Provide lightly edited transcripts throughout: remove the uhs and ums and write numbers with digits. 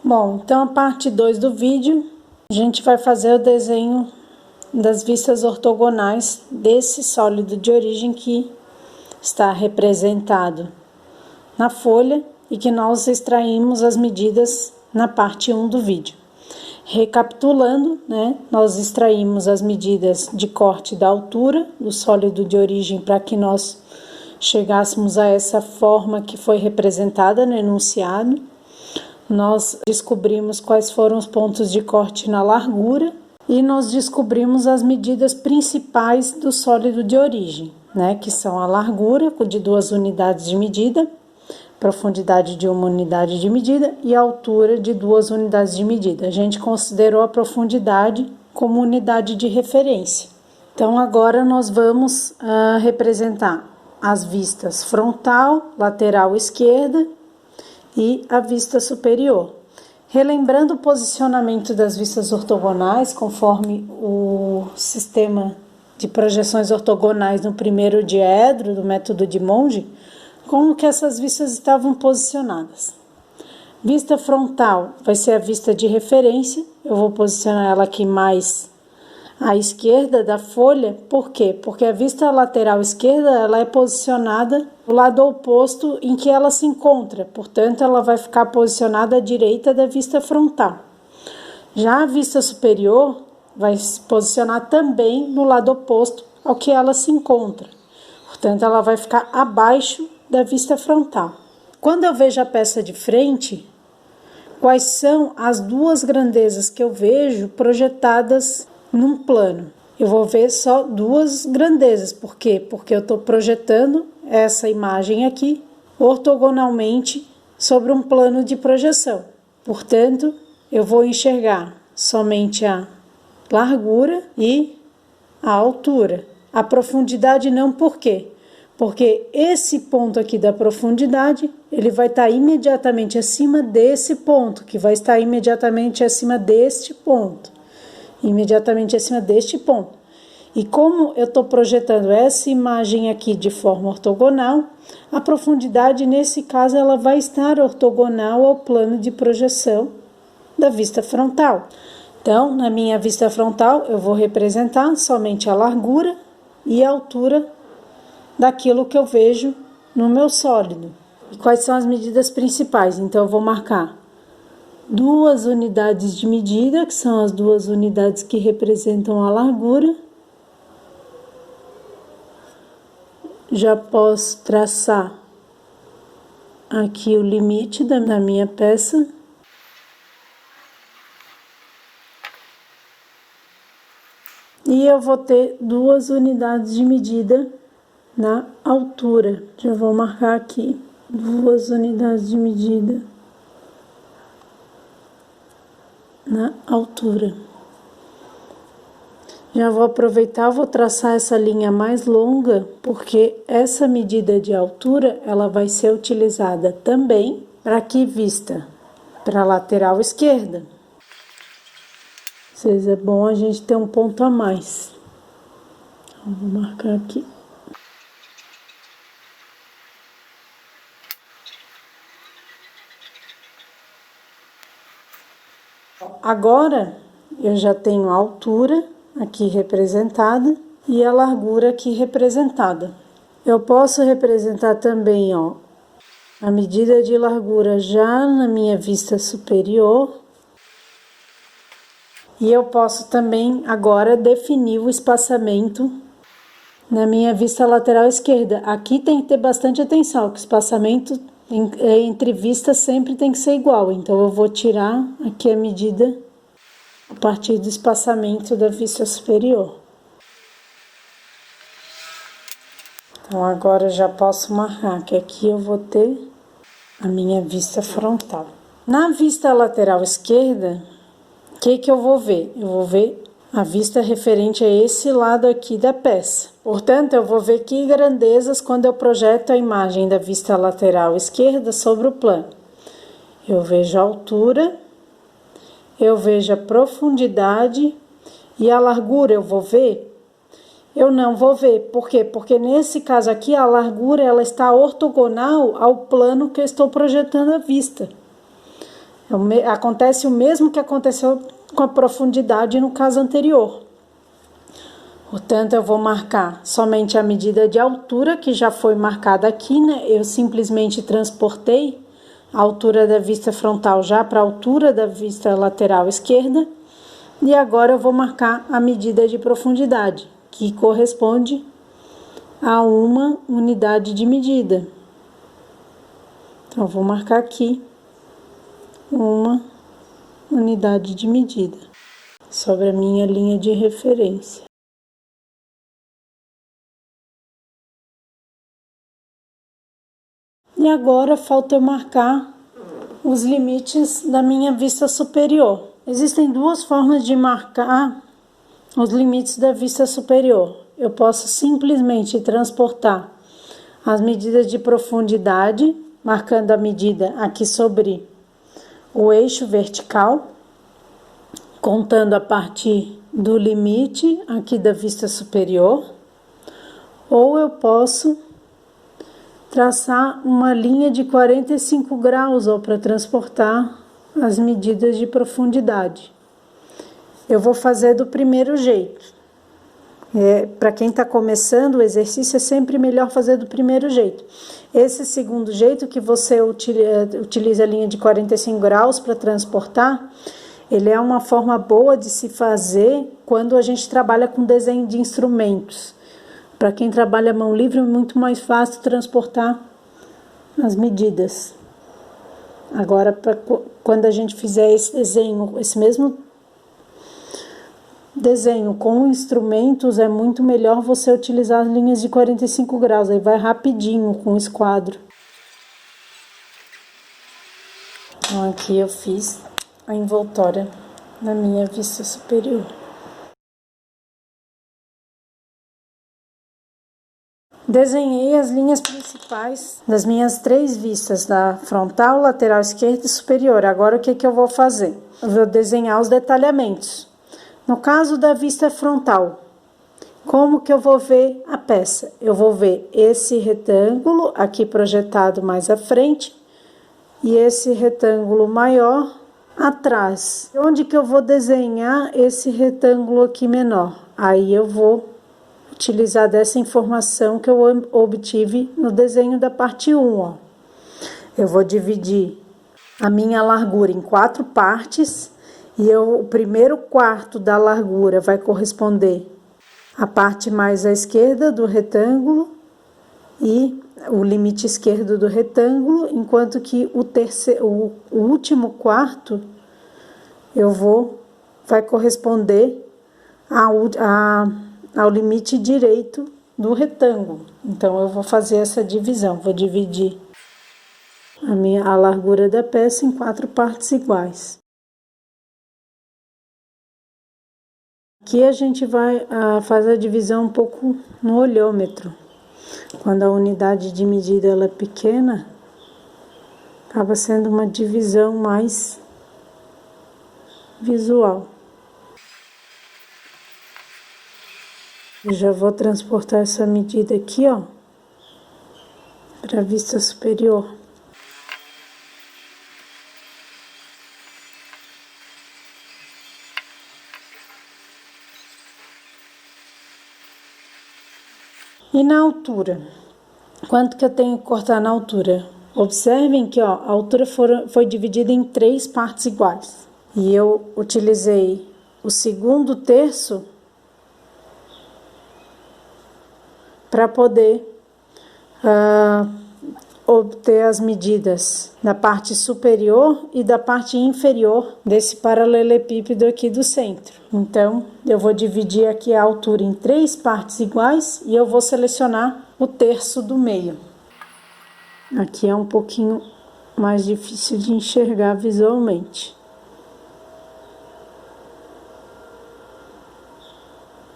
Bom, então a parte 2 do vídeo, a gente vai fazer o desenho das vistas ortogonais desse sólido de origem que está representado na folha e que nós extraímos as medidas na parte 1 do vídeo. Recapitulando, nós extraímos as medidas de corte da altura do sólido de origem para que nós chegássemos a essa forma que foi representada no enunciado. Nós descobrimos quais foram os pontos de corte na largura e nós descobrimos as medidas principais do sólido de origem, que são a largura de 2 unidades de medida, profundidade de 1 unidade de medida e a altura de 2 unidades de medida. A gente considerou a profundidade como unidade de referência. Então, agora nós vamos representar as vistas frontal, lateral esquerda e a vista superior. Relembrando o posicionamento das vistas ortogonais, conforme o sistema de projeções ortogonais no primeiro diedro do método de Monge, como que essas vistas estavam posicionadas. Vista frontal vai ser a vista de referência, eu vou posicionar ela aqui mais à esquerda da folha. Por quê? Porque a vista lateral esquerda ela é posicionada do lado oposto em que ela se encontra, portanto ela vai ficar posicionada à direita da vista frontal. Já a vista superior vai se posicionar também no lado oposto ao que ela se encontra, portanto ela vai ficar abaixo da vista frontal. Quando eu vejo a peça de frente, quais são as 2 grandezas que eu vejo projetadas num plano? Eu vou ver só 2 grandezas. Por quê? Porque eu estou projetando essa imagem aqui ortogonalmente sobre um plano de projeção. Portanto, eu vou enxergar somente a largura e a altura. A profundidade não, por quê? Porque esse ponto aqui da profundidade, ele vai estar imediatamente acima desse ponto, que vai estar imediatamente acima deste ponto. Imediatamente acima deste ponto. E como eu estou projetando essa imagem aqui de forma ortogonal, a profundidade, nesse caso, ela vai estar ortogonal ao plano de projeção da vista frontal. Então, na minha vista frontal, eu vou representar somente a largura e a altura daquilo que eu vejo no meu sólido. E quais são as medidas principais? Então, eu vou marcar 2 unidades de medida, que são as 2 unidades que representam a largura. Já posso traçar aqui o limite da minha peça. E eu vou ter 2 unidades de medida na altura. Já vou marcar aqui 2 unidades de medida na altura. Já vou aproveitar, vou traçar essa linha mais longa, porque essa medida de altura, ela vai ser utilizada também para que vista? Para a lateral esquerda. Às vezes é bom a gente ter um ponto a mais. Então, vou marcar aqui. Agora, eu já tenho a altura aqui representada e a largura aqui representada. Eu posso representar também, a medida de largura já na minha vista superior. E eu posso também agora definir o espaçamento na minha vista lateral esquerda. Aqui tem que ter bastante atenção, que o espaçamento entre vistas sempre tem que ser igual. Então, eu vou tirar aqui a medida a partir do espaçamento da vista superior. Então, agora eu já posso marcar que aqui eu vou ter a minha vista frontal. Na vista lateral esquerda, o que eu vou ver? Eu vou ver a vista referente a esse lado aqui da peça. Portanto, eu vou ver que grandezas quando eu projeto a imagem da vista lateral esquerda sobre o plano. Eu vejo a altura, eu vejo a profundidade e a largura eu vou ver? Eu não vou ver. Por quê? Porque nesse caso aqui a largura ela está ortogonal ao plano que eu estou projetando a vista. Acontece o mesmo que aconteceu com a profundidade no caso anterior. Portanto, eu vou marcar somente a medida de altura, que já foi marcada aqui, né? Eu simplesmente transportei a altura da vista frontal já para a altura da vista lateral esquerda. E agora eu vou marcar a medida de profundidade, que corresponde a uma unidade de medida. Então, eu vou marcar aqui uma unidade de medida sobre a minha linha de referência. E agora falta eu marcar os limites da minha vista superior. Existem duas formas de marcar os limites da vista superior. Eu posso simplesmente transportar as medidas de profundidade, marcando a medida aqui sobre o eixo vertical, contando a partir do limite aqui da vista superior, ou eu posso traçar uma linha de 45 graus para transportar as medidas de profundidade. Eu vou fazer do primeiro jeito. Para quem está começando o exercício, é sempre melhor fazer do primeiro jeito. Esse segundo jeito, que você utiliza a linha de 45 graus para transportar, ele é uma forma boa de se fazer quando a gente trabalha com desenho de instrumentos. Para quem trabalha mão livre, é muito mais fácil transportar as medidas. Agora, quando a gente fizer esse desenho, esse mesmo desenho com instrumentos, é muito melhor você utilizar as linhas de 45 graus, aí vai rapidinho com o esquadro. Então, aqui eu fiz a envoltória na minha vista superior. Desenhei as linhas principais das minhas 3 vistas, da frontal, lateral esquerda e superior. Agora, o que eu vou fazer? Eu vou desenhar os detalhamentos. No caso da vista frontal, como que eu vou ver a peça? Eu vou ver esse retângulo aqui projetado mais à frente e esse retângulo maior atrás. Onde que eu vou desenhar esse retângulo aqui menor? Aí eu vou utilizar dessa informação que eu obtive no desenho da parte 1, ó. Eu vou dividir a minha largura em 4 partes e o primeiro quarto da largura vai corresponder à parte mais à esquerda do retângulo e o limite esquerdo do retângulo, enquanto que o último quarto vai corresponder ao limite direito do retângulo. Então, eu vou fazer essa divisão, vou dividir a largura da peça em 4 partes iguais. Aqui a gente vai fazer a divisão um pouco no olhômetro. Quando a unidade de medida ela é pequena, acaba sendo uma divisão mais visual. Eu já vou transportar essa medida aqui, ó, para a vista superior. E na altura? Quanto que eu tenho que cortar na altura? Observem que, ó, a altura foi dividida em 3 partes iguais. E eu utilizei o segundo terço para poder obter as medidas da parte superior e da parte inferior desse paralelepípedo aqui do centro. Então, eu vou dividir aqui a altura em 3 partes iguais e eu vou selecionar o terço do meio. Aqui é um pouquinho mais difícil de enxergar visualmente.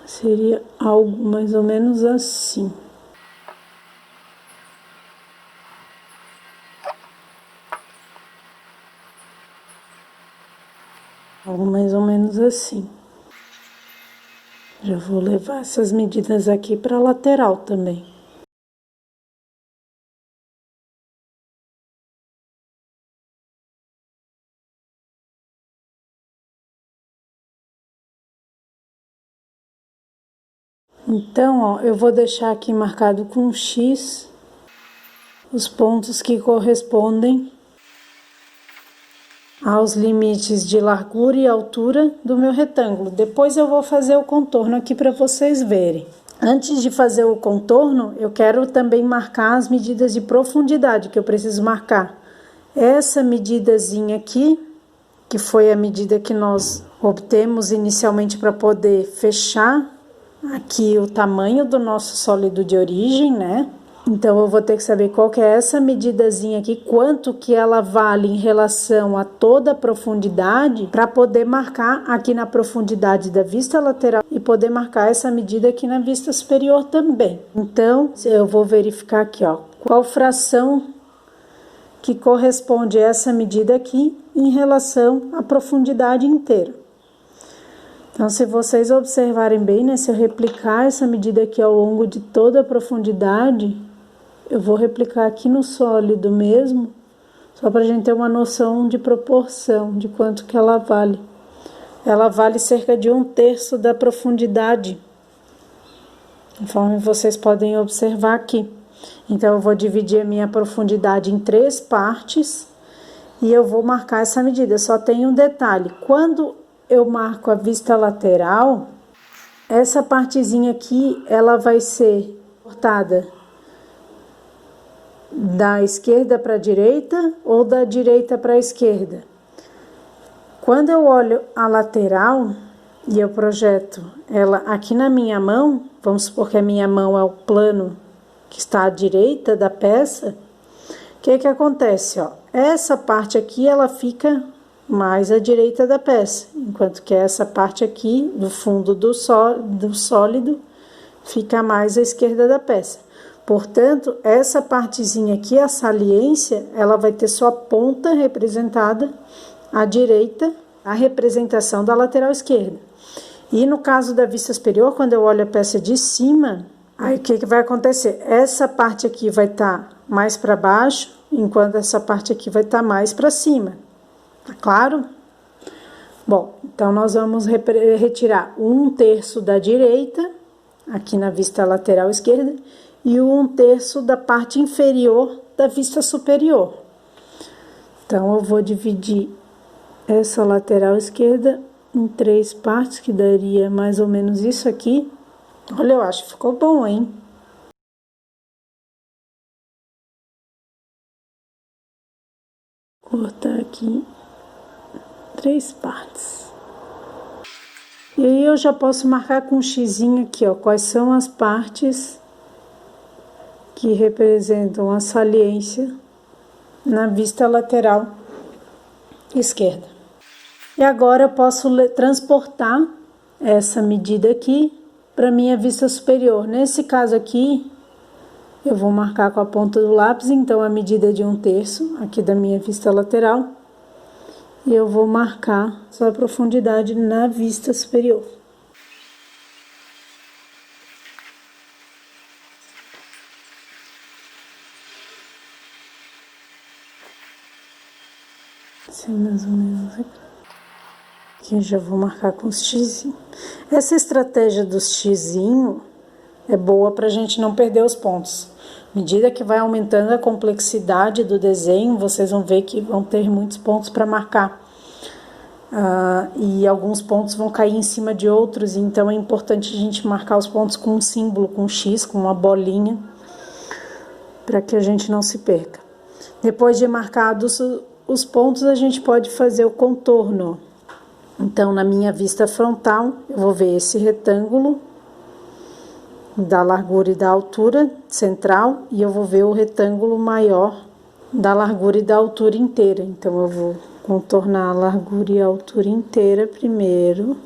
Seria algo mais ou menos assim. Algo mais ou menos assim. Já vou levar essas medidas aqui para a lateral também. Então, ó, eu vou deixar aqui marcado com X os pontos que correspondem aos limites de largura e altura do meu retângulo. Depois eu vou fazer o contorno aqui para vocês verem. Antes de fazer o contorno, eu quero também marcar as medidas de profundidade que eu preciso marcar. Essa medidazinha aqui, que foi a medida que nós obtemos inicialmente para poder fechar aqui o tamanho do nosso sólido de origem, né? Então, eu vou ter que saber qual que é essa medidazinha aqui, quanto que ela vale em relação a toda a profundidade, para poder marcar aqui na profundidade da vista lateral e poder marcar essa medida aqui na vista superior também. Então, eu vou verificar aqui, ó, qual fração que corresponde a essa medida aqui em relação à profundidade inteira. Então, se vocês observarem bem, né, se eu replicar essa medida aqui ao longo de toda a profundidade, eu vou replicar aqui no sólido mesmo, só para a gente ter uma noção de proporção, de quanto que ela vale. Ela vale cerca de 1/3 da profundidade, conforme vocês podem observar aqui. Então, eu vou dividir a minha profundidade em 3 partes e eu vou marcar essa medida. Só tem um detalhe, quando eu marco a vista lateral, essa partezinha aqui, ela vai ser cortada da esquerda para a direita ou da direita para a esquerda. Quando eu olho a lateral e eu projeto ela aqui na minha mão, vamos supor que a minha mão é o plano que está à direita da peça, o que acontece, ó? Essa parte aqui, ela fica mais à direita da peça, enquanto que essa parte aqui, do fundo do sólido, fica mais à esquerda da peça. Portanto, essa partezinha aqui, a saliência, ela vai ter sua ponta representada à direita, a representação da lateral esquerda. E no caso da vista superior, quando eu olho a peça de cima, aí o que vai acontecer? Essa parte aqui vai estar mais para baixo, enquanto essa parte aqui vai estar mais para cima. Tá claro? Bom, então nós vamos retirar 1/3 da direita, aqui na vista lateral esquerda, e 1/3 da parte inferior da vista superior. Então, eu vou dividir essa lateral esquerda em 3 partes, que daria mais ou menos isso aqui. Olha, eu acho que ficou bom, hein? Cortar aqui 3 partes. E aí eu já posso marcar com um xizinho aqui, ó, quais são as partes que representam a saliência na vista lateral esquerda. E agora eu posso transportar essa medida aqui para minha vista superior. Nesse caso aqui, eu vou marcar com a ponta do lápis, então a medida de 1/3 aqui da minha vista lateral. E eu vou marcar sua profundidade na vista superior. Assim, mais ou menos aqui. Aqui eu já vou marcar com os xizinhos. Essa estratégia dos xizinhos é boa para a gente não perder os pontos. À medida que vai aumentando a complexidade do desenho, vocês vão ver que vão ter muitos pontos para marcar. E alguns pontos vão cair em cima de outros, então é importante a gente marcar os pontos com um símbolo, com um X, com uma bolinha, para que a gente não se perca. Depois de marcados os pontos, a gente pode fazer o contorno. Então, na minha vista frontal, eu vou ver esse retângulo da largura e da altura central, e eu vou ver o retângulo maior da largura e da altura inteira. Então, eu vou contornar a largura e a altura inteira primeiro.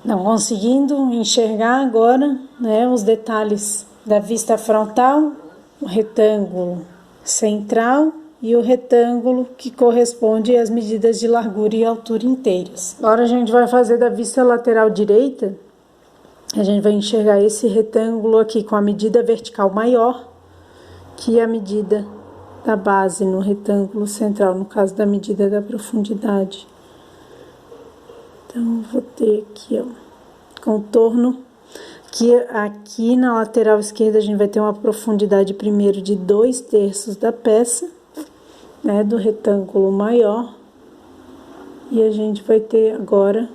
Não conseguindo enxergar agora, né, os detalhes da vista frontal, o retângulo central e o retângulo que corresponde às medidas de largura e altura inteiras. Agora a gente vai fazer da vista lateral direita, a gente vai enxergar esse retângulo aqui com a medida vertical maior que a medida da base no retângulo central, no caso da medida da profundidade. Então, vou ter aqui, ó, contorno, que aqui na lateral esquerda a gente vai ter uma profundidade primeiro de 2/3 da peça, né, do retângulo maior, e a gente vai ter agora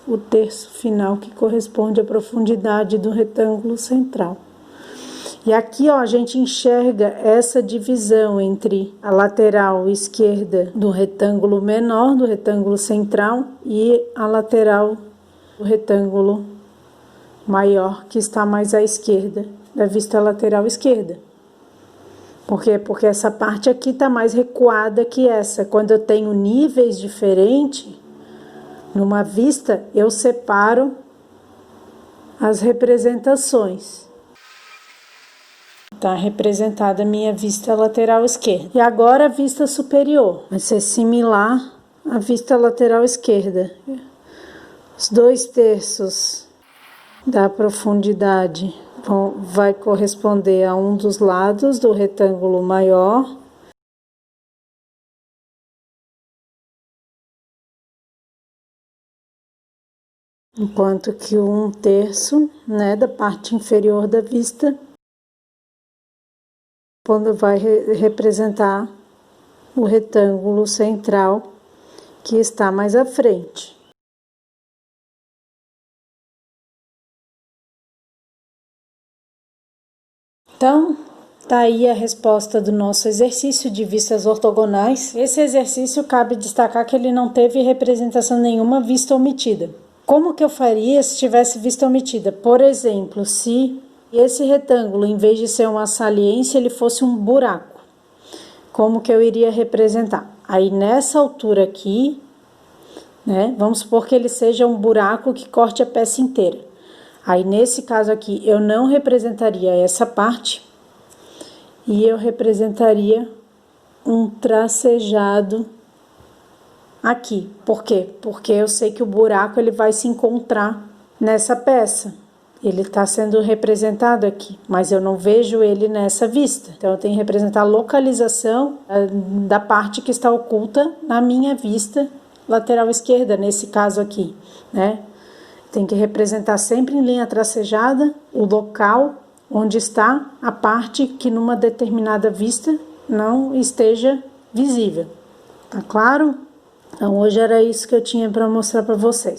o terço final, que corresponde à profundidade do retângulo central. E aqui, ó, a gente enxerga essa divisão entre a lateral esquerda do retângulo menor, do retângulo central, e a lateral do retângulo maior, que está mais à esquerda, da vista lateral esquerda. Por quê? Porque essa parte aqui está mais recuada que essa. Quando eu tenho níveis diferentes, numa vista, eu separo as representações. Está representada a minha vista lateral esquerda. E agora a vista superior. Vai ser similar à vista lateral esquerda. Os 2/3 da profundidade vai corresponder a um dos lados do retângulo maior. Enquanto que o 1/3, né, da parte inferior da vista, quando vai representar o retângulo central que está mais à frente. Então, tá aí a resposta do nosso exercício de vistas ortogonais. Esse exercício cabe destacar que ele não teve representação nenhuma vista omitida. Como que eu faria se tivesse vista omitida? Por exemplo, se esse retângulo, em vez de ser uma saliência, ele fosse um buraco. Como que eu iria representar? Aí, nessa altura aqui, né, vamos supor que ele seja um buraco que corte a peça inteira. Aí, nesse caso aqui, eu não representaria essa parte e eu representaria um tracejado aqui. Por quê? Porque eu sei que o buraco ele vai se encontrar nessa peça. Ele está sendo representado aqui, mas eu não vejo ele nessa vista. Então, eu tenho que representar a localização da parte que está oculta na minha vista lateral esquerda, nesse caso aqui, né? Tem que representar sempre em linha tracejada o local onde está a parte que numa determinada vista não esteja visível. Tá claro? Então, hoje era isso que eu tinha para mostrar para vocês.